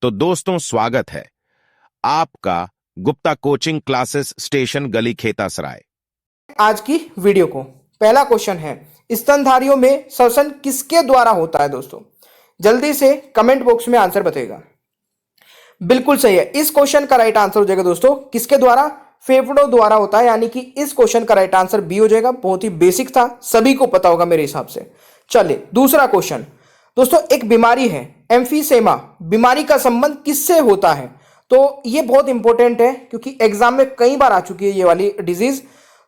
तो दोस्तों स्वागत है आपका गुप्ता कोचिंग क्लासेस स्टेशन गली खेतासराय। आज की वीडियो को पहला क्वेश्चन है, स्तनधारियों में श्वसन किसके द्वारा होता है? दोस्तों जल्दी से कमेंट बॉक्स में आंसर बताइएगा। बिल्कुल सही है, इस क्वेश्चन का राइट आंसर हो जाएगा दोस्तों किसके द्वारा? फेफड़ों द्वारा होता है, यानी कि इस क्वेश्चन का राइट आंसर बी हो जाएगा। बहुत ही बेसिक था, सभी को पता होगा मेरे हिसाब से। चलिए दूसरा क्वेश्चन दोस्तों, एक बीमारी है एम्फीसेमा, बीमारी का संबंध किससे होता है? तो ये बहुत इंपॉर्टेंट है क्योंकि एग्जाम में कई बार आ चुकी है ये वाली डिजीज।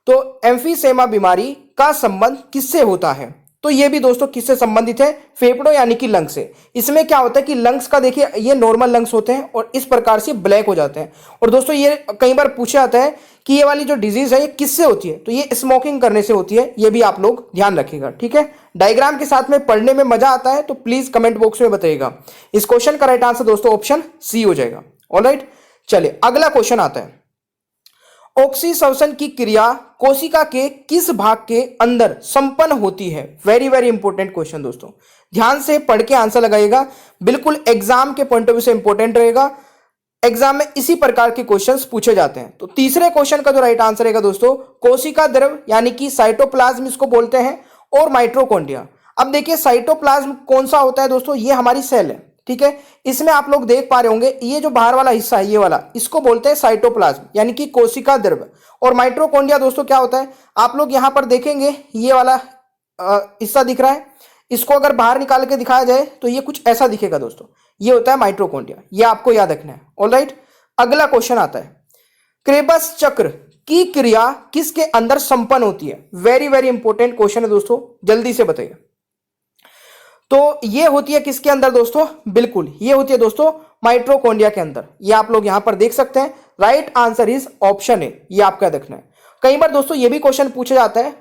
तो एम्फीसेमा बीमारी का संबंध किससे होता है? तो ये भी दोस्तों किससे संबंधित है? फेफड़ों यानी कि लंग्स से। इसमें क्या होता है कि लंग्स का देखिए ये नॉर्मल लंग्स होते हैं और इस प्रकार से ब्लैक हो जाते हैं। और दोस्तों ये कई बार पूछा जाता है कि ये वाली जो डिजीज है ये किससे होती है? तो ये स्मोकिंग करने से होती है, ये भी आप लोग ध्यान रखिएगा, ठीक है। डायग्राम के साथ में पढ़ने में मजा आता है तो प्लीज कमेंट बॉक्स में बताइएगा। इस क्वेश्चन का राइट आंसर दोस्तों ऑप्शन सी हो जाएगा। ऑलराइट, चलिए अगला क्वेश्चन आता है, ऑक्सीश्वसन की क्रिया कोशिका के किस भाग के अंदर संपन्न होती है? वेरी वेरी इंपॉर्टेंट क्वेश्चन दोस्तों, ध्यान से पढ़ के आंसर लगाइएगा। बिल्कुल एग्जाम के पॉइंट ऑफ व्यू से इंपॉर्टेंट रहेगा। एग्जाम में इसी प्रकार के क्वेश्चंस पूछे जाते हैं। तो तीसरे क्वेश्चन का जो राइट आंसर रहेगा दोस्तों, कोशिका द्रव यानी कि साइटोप्लाज्म इसको बोलते हैं, और माइटोकॉन्ड्रिया। अब देखिए साइटोप्लाज्म कौन सा होता है दोस्तों? ये हमारी सेल है, ठीक है। इसमें आप लोग देख पा रहे होंगे ये जो बाहर वाला हिस्सा है ये वाला, इसको बोलते हैं साइटोप्लाज्म यानी कि कोशिका द्रव्य। और माइटोकॉन्ड्रिया दोस्तों क्या होता है? आप लोग यहां पर देखेंगे ये वाला हिस्सा दिख रहा है, इसको अगर बाहर निकाल के दिखाया जाए तो ये कुछ ऐसा दिखेगा दोस्तों, ये होता है माइटोकॉन्ड्रिया। ये आपको याद रखना है। ऑलराइट, अगला क्वेश्चन आता है, क्रेबस चक्र की क्रिया किसके अंदर संपन्न होती है? वेरी वेरी इंपॉर्टेंट क्वेश्चन है दोस्तों, जल्दी से बताइए। तो ये होती है किसके अंदर दोस्तों? बिल्कुल ये होती है दोस्तों माइटोकॉन्ड्रिया के अंदर। ये आप लोग यहां पर देख सकते हैं। Right answer is option A, ये आपका देखना है। कई बार दोस्तों ये भी क्वेश्चन पूछा जाता है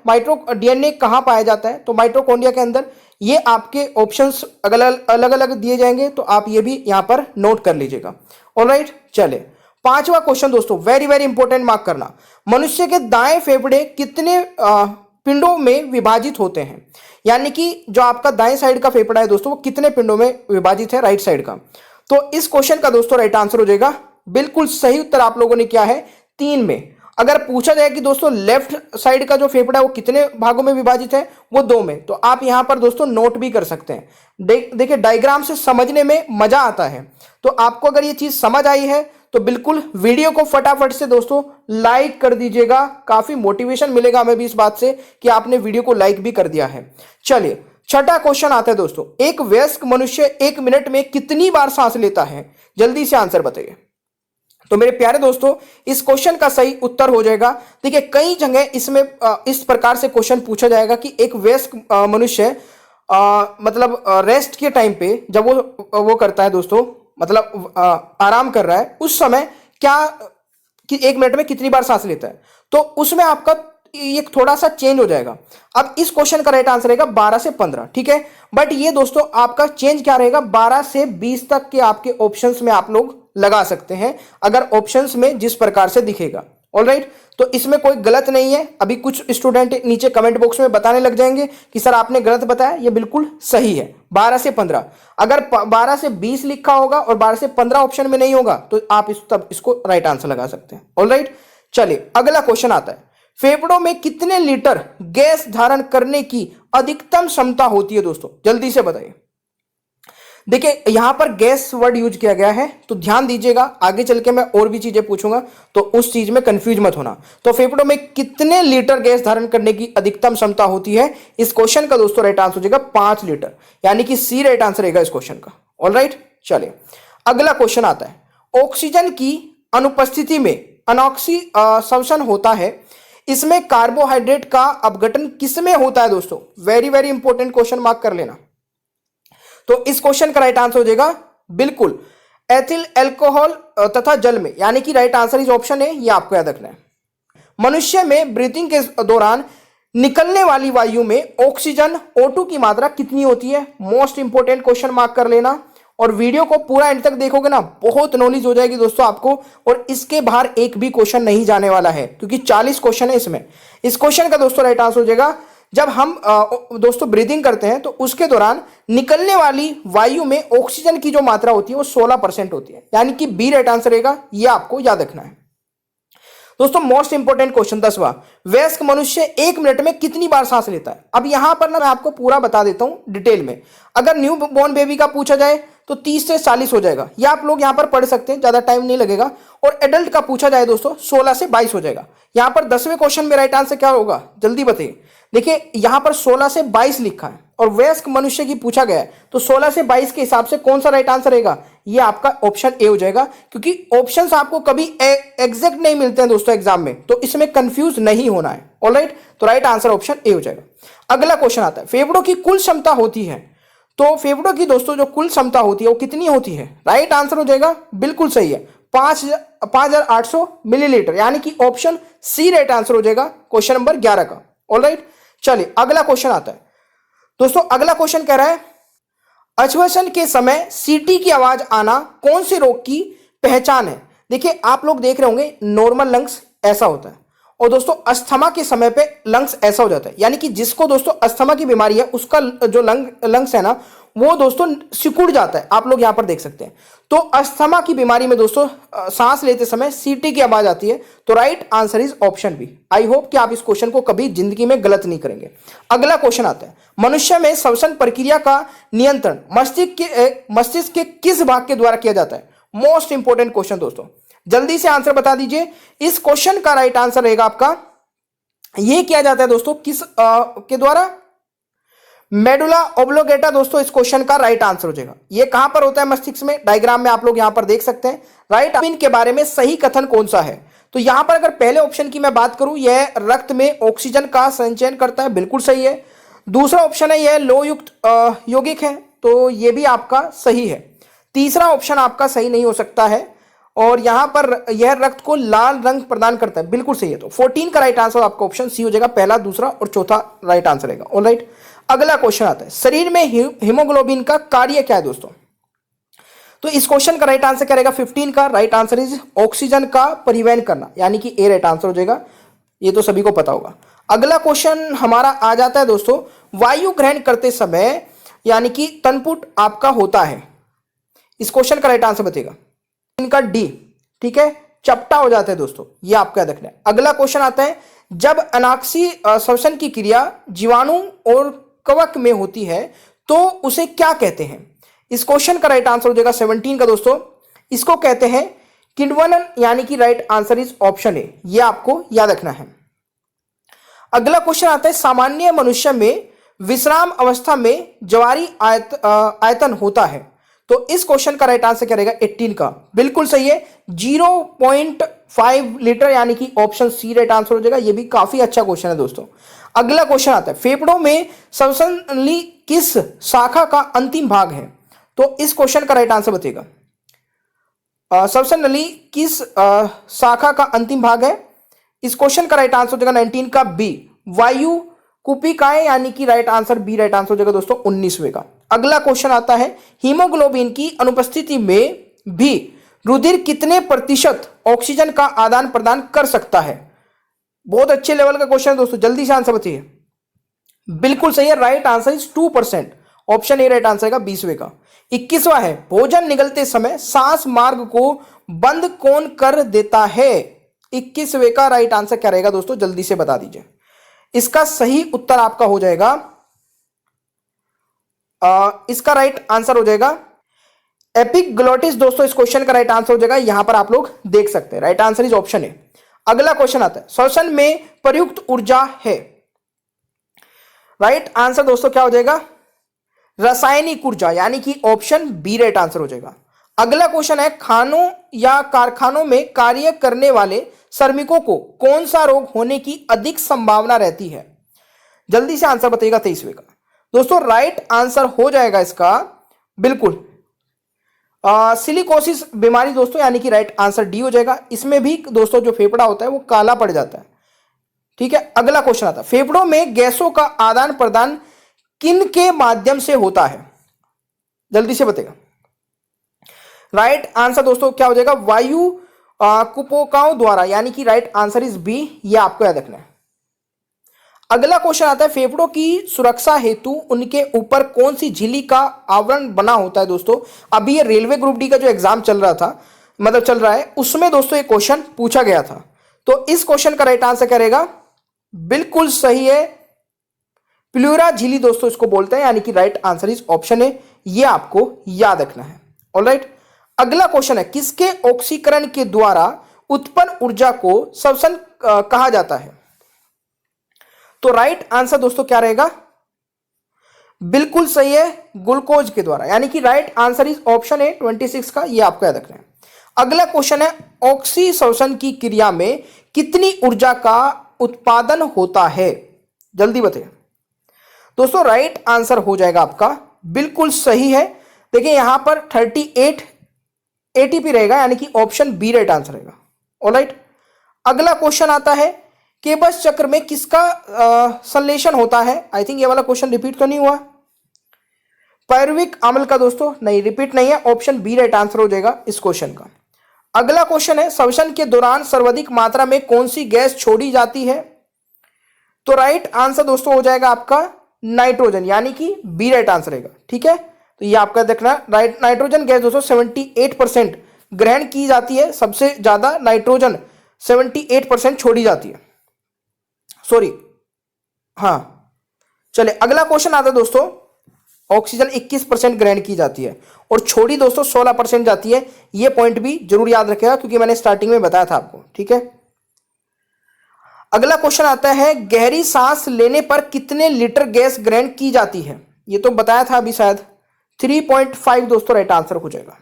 डीएनए कहां पाया जाता है? तो माइटोकॉन्ड्रिया के अंदर। ये आपके ऑप्शंस अलग अलग दिए जाएंगे, तो आप ये भी यहां पर नोट कर लीजिएगा। ऑलराइट, चले पांचवा क्वेश्चन दोस्तों, वेरी वेरी इंपॉर्टेंट, मार्क करना। मनुष्य के दाएं फेफड़े कितने पिंडों में विभाजित होते हैं? यानी कि जो आपका दाएं साइड का फेफड़ा है दोस्तों वो कितने पिंडों में विभाजित है राइट साइड का? तो इस क्वेश्चन का दोस्तों राइट आंसर हो जाएगा, बिल्कुल सही उत्तर आप लोगों ने क्या है, 3 में। अगर पूछा जाए कि दोस्तों लेफ्ट साइड का जो फेफड़ा है वो कितने भागों में विभाजित है, वो 2 में। तो आप यहां पर दोस्तों नोट भी कर सकते हैं। देखिए डायग्राम से समझने में मजा आता है। तो आपको अगर ये चीज समझ आई है तो बिल्कुल वीडियो को फटाफट से दोस्तों लाइक कर दीजिएगा। काफी मोटिवेशन मिलेगा हमें भी इस बात से कि आपने वीडियो को लाइक भी कर दिया है। चलिए छठा क्वेश्चन आता है दोस्तों, एक वयस्क मनुष्य 1 मिनट में कितनी बार सांस लेता है? जल्दी से आंसर बताइए। तो मेरे प्यारे दोस्तों इस क्वेश्चन का सही उत्तर हो जाएगा, देखिए कई जगह इसमें इस प्रकार से क्वेश्चन पूछा जाएगा कि एक वयस्क मनुष्य मतलब रेस्ट के टाइम पे जब वो करता है दोस्तों, मतलब आराम कर रहा है, उस समय क्या कि 1 मिनट में कितनी बार सांस लेता है? तो उसमें आपका ये थोड़ा सा चेंज हो जाएगा। अब इस क्वेश्चन का राइट आंसर रहेगा 12 से 15, ठीक है। बट ये दोस्तों आपका चेंज क्या रहेगा, 12 से 20 तक के आपके ऑप्शंस में आप लोग लगा सकते हैं, अगर ऑप्शंस में जिस प्रकार से दिखेगा। ऑलराइट, तो इसमें कोई गलत नहीं है। अभी कुछ स्टूडेंट नीचे कमेंट बॉक्स में बताने लग जाएंगे कि सर आपने गलत बताया, ये बिल्कुल सही है 12 से 15। अगर 12 से 20 लिखा होगा और 12 से 15 ऑप्शन में नहीं होगा तो आप तब इसको राइट आंसर लगा सकते हैं। ऑलराइट, चलिए अगला क्वेश्चन आता है, फेफड़ों में कितने लीटर गैस धारण करने की अधिकतम क्षमता होती है दोस्तों? जल्दी से बताइए। देखिए यहां पर गैस वर्ड यूज किया गया है, तो ध्यान दीजिएगा, आगे चल के मैं और भी चीजें पूछूंगा तो उस चीज में कंफ्यूज मत होना। तो फेफड़ों में कितने लीटर गैस धारण करने की अधिकतम क्षमता होती है? इस क्वेश्चन का दोस्तों राइट आंसर हो जाएगा 5 लीटर, यानी कि सी राइट आंसर रहेगा इस क्वेश्चन का। ऑलराइट, चलिए अगला क्वेश्चन आता है, ऑक्सीजन की अनुपस्थिति में अनॉक्सीश्वसन होता है, इसमें कार्बोहाइड्रेट का अपघटन किसमें होता है दोस्तों? Very very important question, mark कर लेना। तो इस क्वेश्चन का राइट आंसर हो जाएगा बिल्कुल एथिल अल्कोहल तथा जल में, यानी कि राइट आंसर इस ऑप्शन है, ये आपको याद रखना है। मनुष्य में ब्रीथिंग के दौरान निकलने वाली वायु में ऑक्सीजन O2 की मात्रा कितनी होती है? मोस्ट इंपॉर्टेंट क्वेश्चन, मार्क कर लेना। और वीडियो को पूरा एंड तक देखोगे ना, बहुत नॉलेज हो जाएगी दोस्तों आपको। और इसके बाहर एक भी क्वेश्चन नहीं जाने वाला है क्योंकि 40 क्वेश्चन है इसमें। इस क्वेश्चन का दोस्तों राइट आंसर हो जाएगा जब हम दोस्तों ब्रीदिंग करते हैं तो उसके दौरान निकलने वाली वायु में ऑक्सीजन की जो मात्रा होती है वो 16% होती है, यानी कि बी राइट आंसर रहेगा। ये आपको याद रखना है दोस्तों। मोस्ट इंपोर्टेंट क्वेश्चन 10वां, वयस्क मनुष्य 1 मिनट में कितनी बार सांस लेता है? अब यहां पर ना मैं आपको पूरा बता देता हूं डिटेल में। अगर न्यू बॉर्न बेबी का पूछा जाए तो 30 से 40 हो जाएगा, या आप लोग यहां पर पढ़ सकते हैं, ज्यादा टाइम नहीं लगेगा। और एडल्ट का पूछा जाए दोस्तों 16 से 22 हो जाएगा। यहां पर 10वें क्वेश्चन में राइट आंसर क्या होगा जल्दी बताइए। देखिए यहां पर 16 से 22 लिखा है और वयस्क मनुष्य की पूछा गया है, तो 16 से 22 के हिसाब से कौन सा राइट आंसर रहेगा? ये आपका ऑप्शन ए हो जाएगा, क्योंकि ऑप्शंस आपको कभी एग्जैक्ट नहीं मिलते हैं दोस्तों एग्जाम में, तो इसमें कंफ्यूज नहीं होना है। ऑलराइट, तो राइट आंसर ऑप्शन ए हो जाएगा। अगला क्वेश्चन आता है, फेफड़ों की कुल क्षमता होती है, तो फेफड़ों की दोस्तों जो कुल क्षमता होती है वो कितनी होती है? राइट आंसर हो जाएगा, बिल्कुल सही है, 5800 मिलीलीटर, यानी कि ऑप्शन सी राइट आंसर हो जाएगा क्वेश्चन नंबर 11 का। ऑलराइट, चलिए अगला क्वेश्चन आता है दोस्तों। अगला क्वेश्चन कह रहा है, अश्वसन के समय सीटी की आवाज आना कौन से रोग की पहचान है? देखिए आप लोग देख रहे होंगे नॉर्मल लंग्स ऐसा होता है, और दोस्तों अस्थमा के समय पे लंग्स ऐसा हो जाता है, यानी कि जिसको दोस्तों अस्थमा की बीमारी है उसका जो लंग्स है ना वो दोस्तों सिकुड़ जाता है, आप लोग यहां पर देख सकते हैं। तो अस्थमा की बीमारी में दोस्तों सांस लेते समय सीटी की आवाज आती है, तो right answer is option B. I hope कि आप इस क्वेश्चन को कभी जिंदगी में गलत नहीं करेंगे। अगला क्वेश्चन आता है, मनुष्य में श्वसन प्रक्रिया का नियंत्रण मस्तिष्क के किस भाग के द्वारा किया जाता है? मोस्ट इंपोर्टेंट क्वेश्चन दोस्तों, जल्दी से आंसर बता दीजिए। इस क्वेश्चन का राइट आंसर रहेगा आपका, यह किया जाता है दोस्तों किस के द्वारा? मेडुला ऑब्लोंगेटा दोस्तों इस क्वेश्चन का राइट आंसर हो जाएगा। ये कहां पर होता है? मस्तिष्क में। डायग्राम में आप लोग यहां पर देख सकते हैं। राइट के बारे में सही कथन कौन सा है? तो यहां पर अगर पहले ऑप्शन की मैं बात करूं, यह रक्त में ऑक्सीजन का संचयन करता है, बिल्कुल सही है। दूसरा ऑप्शन है यह लोह युक्त यौगिक है, तो यह भी आपका सही है। तीसरा ऑप्शन आपका सही नहीं हो सकता है, और यहां पर यह रक्त को लाल रंग प्रदान करता है, बिल्कुल सही है। तो 14 का राइट आंसर आपका ऑप्शन सी हो जाएगा, पहला, दूसरा और चौथा राइट आंसर रहेगा। ऑलराइट, अगला क्वेश्चन आता है, शरीर में हीमोग्लोबिन का कार्य क्या है दोस्तों? तो इस क्वेश्चन का राइट आंसर क्या रहेगा? 15 का राइट आंसर इज ऑक्सीजन का परिवहन करना, यानी कि ए राइट आंसर हो जाएगा। ये तो सभी को पता होगा। अगला क्वेश्चन हमारा आ जाता है दोस्तों, वायु ग्रहण करते समय यानी कि तनपुट आपका होता है, इस क्वेश्चन का राइट आंसर बताइएगा। इनका डी, ठीक है, चपटा हो जाता है दोस्तों, ये आपका याद रखना है। अगला क्वेश्चन आता है, जब अनाक्षी श्वसन की क्रिया जीवाणु और कवक में होती है तो उसे क्या कहते हैं? इस क्वेश्चन का राइट आंसर हो जाएगा 17 का दोस्तों, इसको कहते हैं किण्वनन, यानी कि right answer is option A, ये आपको याद रखना है। अगला क्वेश्चन आता है, सामान्य मनुष्य में विश्राम अवस्था में ज्वारी आयतन होता है, तो इस क्वेश्चन का राइट आंसर क्या रहेगा? 18 का, बिल्कुल सही है, 0.5 लीटर, यानी कि ऑप्शन सी राइट आंसर हो जाएगा। ये भी काफी अच्छा क्वेश्चन है दोस्तों। अगला क्वेश्चन आता है, फेफड़ों में श्वसन नली किस शाखा का अंतिम भाग है? तो इस क्वेश्चन का राइट आंसर बताइएगा। श्वसन नली किस शाखा का अंतिम भाग है? इस क्वेश्चन का राइट आंसर हो जाएगा 19 का बी, वायु कुपिकाएं, यानी कि right answer B right answer हो जाएगा दोस्तों 19वें का। अगला क्वेश्चन आता है, हीमोग्लोबिन की अनुपस्थिति में भी रुधिर कितने प्रतिशत ऑक्सीजन का आदान प्रदान कर सकता है? बहुत अच्छे लेवल का क्वेश्चन है दोस्तों, जल्दी से आंसर बताइए। बिल्कुल सही है, right answer is 2%, option A right answer का 20वें का। 21वां है, भोजन निगलते समय सांस मार्ग को बंद कौन कर देता है? 21वें का राइट आंसर क्या रहेगा दोस्तों, जल्दी से बता दीजिए। इसका सही उत्तर आपका हो जाएगा, इसका राइट आंसर हो जाएगा एपिग्लोटिस दोस्तों, इस क्वेश्चन का राइट आंसर हो जाएगा। यहां पर आप लोग देख सकते हैं, right answer is option A. अगला क्वेश्चन आता है, श्वसन में प्रयुक्त ऊर्जा है, राइट आंसर दोस्तों क्या हो जाएगा? रासायनिक ऊर्जा, यानी कि ऑप्शन बी राइट आंसर हो जाएगा। अगला क्वेश्चन है, खानों या कारखानों में कार्य करने वाले श्रमिकों को कौन सा रोग होने की अधिक संभावना रहती है? जल्दी से आंसर बताइएगा 23वें का दोस्तों। राइट आंसर हो जाएगा इसका बिल्कुल सिलिकोसिस बीमारी दोस्तों, यानी कि राइट आंसर डी हो जाएगा। इसमें भी दोस्तों जो फेफड़ा होता है वो काला पड़ जाता है, ठीक है। अगला क्वेश्चन आता है, फेफड़ों में गैसों का आदान प्रदान किन के माध्यम से होता है? जल्दी से बताइएगा। राइट आंसर दोस्तों क्या हो जाएगा? वायु कुपोकाओं द्वारा, यानी कि राइट आंसर इज बी, ये आपको याद रखना है। अगला क्वेश्चन आता है, फेफड़ों की सुरक्षा हेतु उनके ऊपर कौन सी झिल्ली का आवरण बना होता है दोस्तों। अभी ये रेलवे ग्रुप डी का जो एग्जाम चल रहा था, मतलब चल रहा है, उसमें दोस्तों ये क्वेश्चन पूछा गया था। तो इस क्वेश्चन का राइट आंसर क्या रहेगा? बिल्कुल सही है, प्लूरा झिल्ली दोस्तों इसको बोलते हैं, यानी कि राइट आंसर इज ऑप्शन है। ये आपको याद रखना है। ऑलराइट, अगला क्वेश्चन है, किसके ऑक्सीकरण के द्वारा उत्पन्न ऊर्जा को श्वसन कहा जाता है। तो राइट आंसर दोस्तों क्या रहेगा? बिल्कुल सही है, ग्लूकोज के द्वारा, यानी कि राइट आंसर इज ऑप्शन है 26 का। ये आपको याद रखना है। अगला क्वेश्चन है, ऑक्सीश्वसन की क्रिया में कितनी ऊर्जा का उत्पादन होता है? जल्दी बताइए दोस्तों। राइट आंसर हो जाएगा आपका बिल्कुल सही है। देखिए यहां पर 38 एटीपी रहेगा, यानी कि ऑप्शन बी राइट आंसर रहेगा। ऑलराइट, अगला क्वेश्चन आता है, केबस चक्र में किसका संश्लेषण होता है? आई थिंक ये वाला क्वेश्चन रिपीट तो नहीं हुआ। पायरुविक अम्ल का दोस्तों, नहीं रिपीट नहीं है, ऑप्शन बी राइट आंसर हो जाएगा इस क्वेश्चन का। अगला क्वेश्चन है, श्वसन के दौरान सर्वाधिक मात्रा में कौन सी गैस छोड़ी जाती है? तो राइट आंसर दोस्तों हो जाएगा आपका नाइट्रोजन, यानी कि बी राइट आंसर रहेगा। ठीक है, तो ये आपका देखना, राइट नाइट्रोजन गैस दोस्तों 78% ग्रहण की जाती है, सबसे ज्यादा नाइट्रोजन 78% छोड़ी जाती है। सॉरी, हाँ चले, अगला क्वेश्चन आता है दोस्तों, ऑक्सीजन 21% ग्रहण की जाती है और छोड़ी दोस्तों 16% जाती है। ये पॉइंट भी जरूर याद रखेगा, क्योंकि मैंने स्टार्टिंग में बताया था आपको। ठीक है, अगला क्वेश्चन आता है, गहरी सांस लेने पर कितने लीटर गैस ग्रहण की जाती है? ये तो बताया था अभी शायद, 3.5 दोस्तों राइट आंसर हो जाएगा।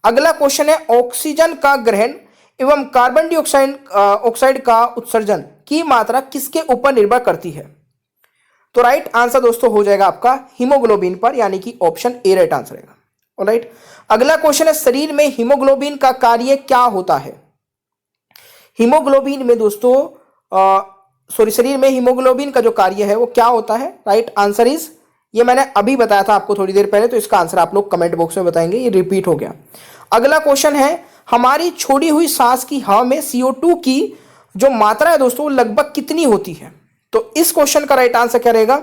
अगला क्वेश्चन है, ऑक्सीजन का ग्रहण एवं कार्बन डाइऑक्साइड का उत्सर्जन की मात्रा किसके ऊपर निर्भर करती है? तो राइट आंसर दोस्तों हो जाएगा आपका हीमोग्लोबिन पर, यानी कि ऑप्शन ए राइट आंसर रहेगा। ऑलराइट, अगला क्वेश्चन है, शरीर में हीमोग्लोबिन का कार्य क्या होता है? हीमोग्लोबिन में दोस्तों शरीर में हीमोग्लोबिन का जो कार्य है वो क्या होता है? राइट आंसर इज, ये मैंने अभी बताया था आपको थोड़ी देर पहले, तो इसका आंसर आप लोग कमेंट बॉक्स में बताएंगे, ये रिपीट हो गया। अगला क्वेश्चन है, हमारी छोड़ी हुई सांस की हवा में CO2 की जो मात्रा है दोस्तों लगभग कितनी होती है? तो इस क्वेश्चन का राइट आंसर क्या रहेगा?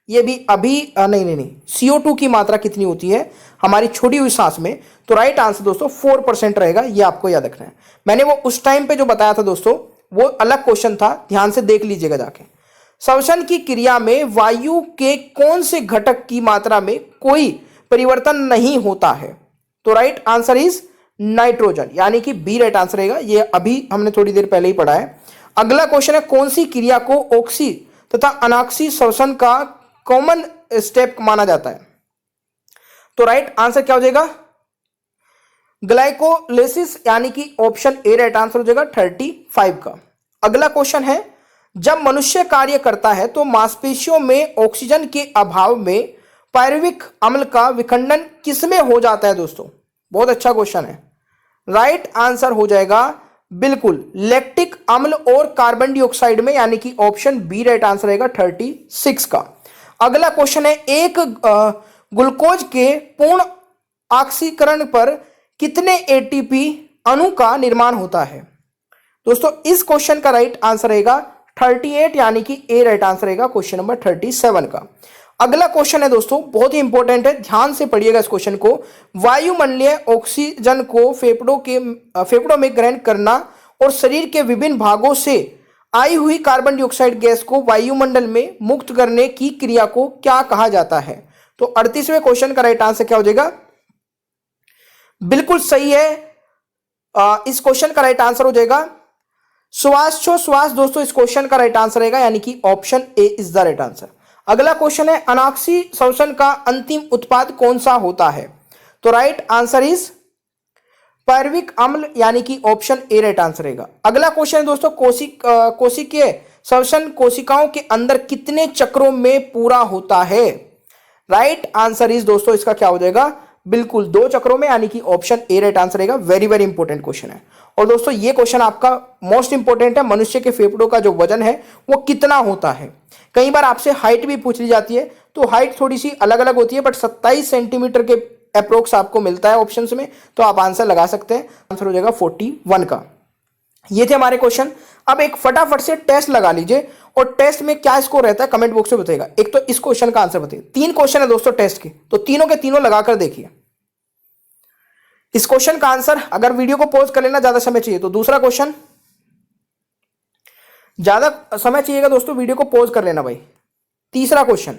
ये भी अभी नहीं, CO2 की मात्रा कितनी होती है हमारी छोड़ी हुई सांस में? तो राइट आंसर दोस्तों 4% रहेगा। ये आपको याद रखना है। मैंने वो उस टाइम पे जो बताया था दोस्तों, वो अलग क्वेश्चन था, ध्यान से देख लीजिएगा जाके। श्वसन की क्रिया में वायु के कौन से घटक की मात्रा में कोई परिवर्तन नहीं होता है? तो राइट आंसर इज नाइट्रोजन, यानी कि बी राइट आंसर रहेगा। ये अभी हमने थोड़ी देर पहले ही पढ़ा है। अगला क्वेश्चन है, कौन सी क्रिया को ऑक्सी तथा अनाक्सी श्वसन का कॉमन स्टेप माना जाता है? तो राइट आंसर क्या हो जाएगा? ग्लाइकोलाइसिस, यानी कि ऑप्शन ए राइट आंसर हो जाएगा 35 का। अगला क्वेश्चन है, जब मनुष्य कार्य करता है तो मांसपेशियों में ऑक्सीजन के अभाव में पायरुविक अम्ल का विखंडन किसमें हो जाता है दोस्तों? बहुत अच्छा क्वेश्चन है। राइट आंसर हो जाएगा बिल्कुल लैक्टिक अम्ल और कार्बन डाइऑक्साइड में, यानी कि ऑप्शन बी राइट आंसर रहेगा 36 का। अगला क्वेश्चन है, एक ग्लूकोज के पूर्ण ऑक्सीकरण पर कितने एटीपी अणु का निर्माण होता है? दोस्तों इस क्वेश्चन का राइट आंसर रहेगा 38, यानी कि ए राइट आंसर रहेगा क्वेश्चन नंबर 37 का। अगला क्वेश्चन है दोस्तों, बहुत ही इंपॉर्टेंट है, ध्यान से पढ़िएगा इस क्वेश्चन को। वायुमंडलीय ऑक्सीजन को फेफड़ों में ग्रहण करना और शरीर के विभिन्न भागों से आई हुई कार्बन डाइऑक्साइड गैस को वायुमंडल में मुक्त करने की क्रिया को क्या कहा जाता है? तो 38वें क्वेश्चन का राइट आंसर क्या हो जाएगा? बिल्कुल सही है, इस क्वेश्चन का राइट आंसर हो जाएगा श्वासोच्छ्वास दोस्तों, इस क्वेश्चन का राइट आंसर रहेगा, यानी कि option A is the right answer. अगला क्वेश्चन है, अनाक्सी श्वसन का अंतिम उत्पाद कौन सा होता है? तो राइट आंसर इज पायरुविक अम्ल, यानी कि ऑप्शन ए राइट आंसर रहेगा। अगला क्वेश्चन है दोस्तों, कोशिकीय श्वसन कोशिकाओं के अंदर कितने चक्रों में पूरा होता है? राइट आंसर इज दोस्तों इसका क्या हो जाएगा? बिल्कुल 2 चक्रों में, यानी कि ऑप्शन ए राइट आंसर रहेगा। वेरी वेरी इंपॉर्टेंट क्वेश्चन है। और दोस्तों ये क्वेश्चन आपका मोस्ट इंपॉर्टेंट है, मनुष्य के फेफड़ों का जो वजन है वो कितना होता है? कई बार आपसे हाइट भी पूछ ली जाती है, तो हाइट थोड़ी सी अलग अलग होती है, बट 27 सेंटीमीटर के अप्रोक्स आपको मिलता है ऑप्शंस में, तो आप आंसर लगा सकते हैं। आंसर हो जाएगा 41 का। ये थे हमारे क्वेश्चन। अब एक फटाफट से टेस्ट लगा लीजिए और टेस्ट में क्या स्कोर रहता है कमेंट बॉक्स में बताइएगा। एक तो इस क्वेश्चन का आंसर बताइए। 3 क्वेश्चन है दोस्तों टेस्ट के, तो तीनों के तीनों लगाकर देखिए। इस क्वेश्चन का आंसर, अगर वीडियो को पॉज कर लेना ज्यादा समय चाहिए तो दूसरा क्वेश्चन, ज्यादा समय चाहिएगा दोस्तों वीडियो को पॉज कर लेना भाई। तीसरा क्वेश्चन,